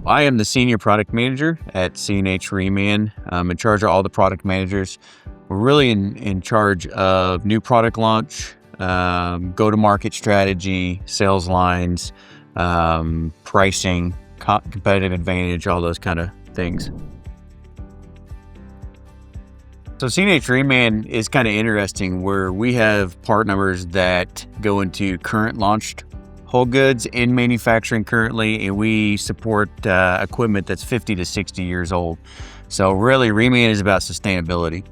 I am the Senior Product Manager at CNH Reman. I'm in charge of all the product managers. We're really in charge of new product launch, go-to-market strategy, sales lines, pricing, competitive advantage, all those kind of things. So CNH Reman is kind of interesting where we have part numbers that go into current launched whole goods in manufacturing currently, and we support equipment that's 50 to 60 years old. So really, Reman is about sustainability,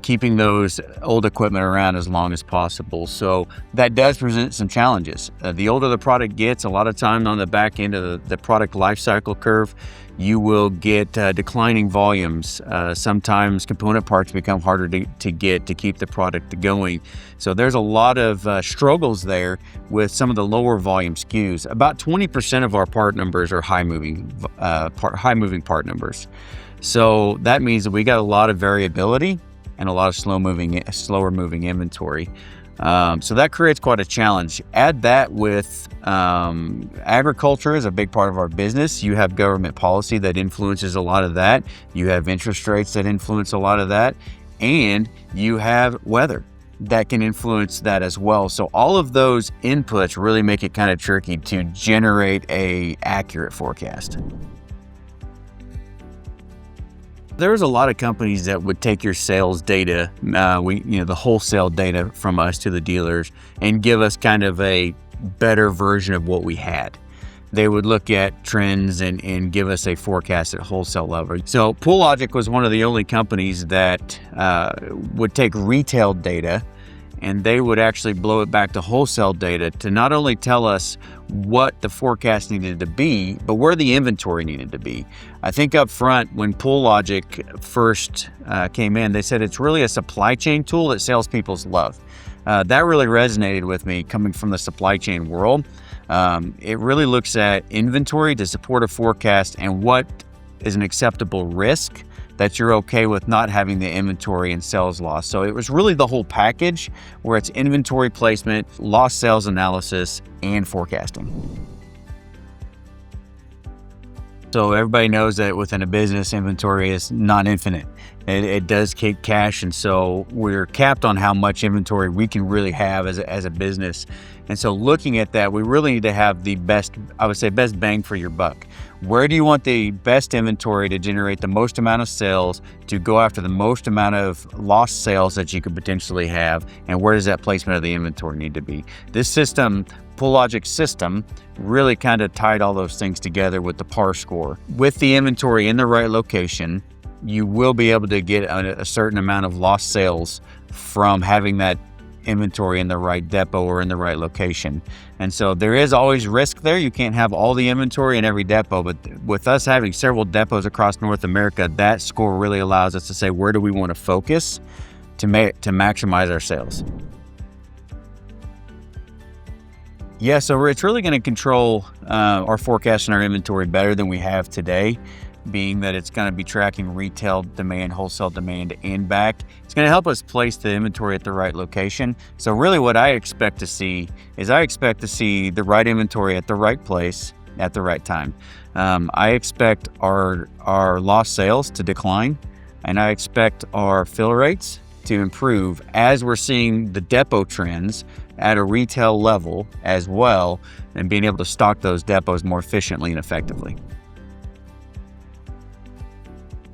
keeping those old equipment around as long as possible. So that does present some challenges. The older the product gets, a lot of time on the back end of the product lifecycle curve, you will get declining volumes. Sometimes component parts become harder to get to keep the product going. So there's a lot of struggles there with some of the lower volume SKUs. About 20% of our part numbers are high moving part numbers. So that means that we got a lot of variability and a lot of slower moving inventory. So that creates quite a challenge. Add that with agriculture is a big part of our business. You have government policy that influences a lot of that. You have interest rates that influence a lot of that. And you have weather that can influence that as well. So all of those inputs really make it kind of tricky to generate an accurate forecast. There's a lot of companies that would take your sales data, the wholesale data from us to the dealers, and give us kind of a better version of what we had. They would look at trends and give us a forecast at wholesale level. So PoolLogic was one of the only companies that would take retail data and they would actually blow it back to wholesale data to not only tell us what the forecast needed to be, but where the inventory needed to be. I think up front, when PoolLogic first came in, they said it's really a supply chain tool that salespeople love. That really resonated with me coming from the supply chain world. It really looks at inventory to support a forecast and what is an acceptable risk that you're okay with not having the inventory and sales loss. So it was really the whole package where it's inventory placement, lost sales analysis, and forecasting. So everybody knows that within a business, inventory is not infinite. It does keep cash, and so we're capped on how much inventory we can really have as a business. And so looking at that, we really need to have the best, I would say, best bang for your buck. Where do you want the best inventory to generate the most amount of sales, to go after the most amount of lost sales that you could potentially have, and where does that placement of the inventory need to be? This system, PoolLogic system, really kind of tied all those things together with the PAR score. With the inventory in the right location, you will be able to get a certain amount of lost sales from having that inventory in the right depot or in the right location. And so there is always risk there. You can't have all the inventory in every depot, but with us having several depots across North America, that score really allows us to say, where do we want to focus to maximize our sales? Yeah, so it's really going to control our forecast and our inventory better than we have today, being that it's going to be tracking retail demand, wholesale demand, and back. It's going to help us place the inventory at the right location. So really what I expect to see is the right inventory at the right place at the right time. I expect our lost sales to decline, and I expect our fill rates to improve as we're seeing the depot trends at a retail level as well, and being able to stock those depots more efficiently and effectively.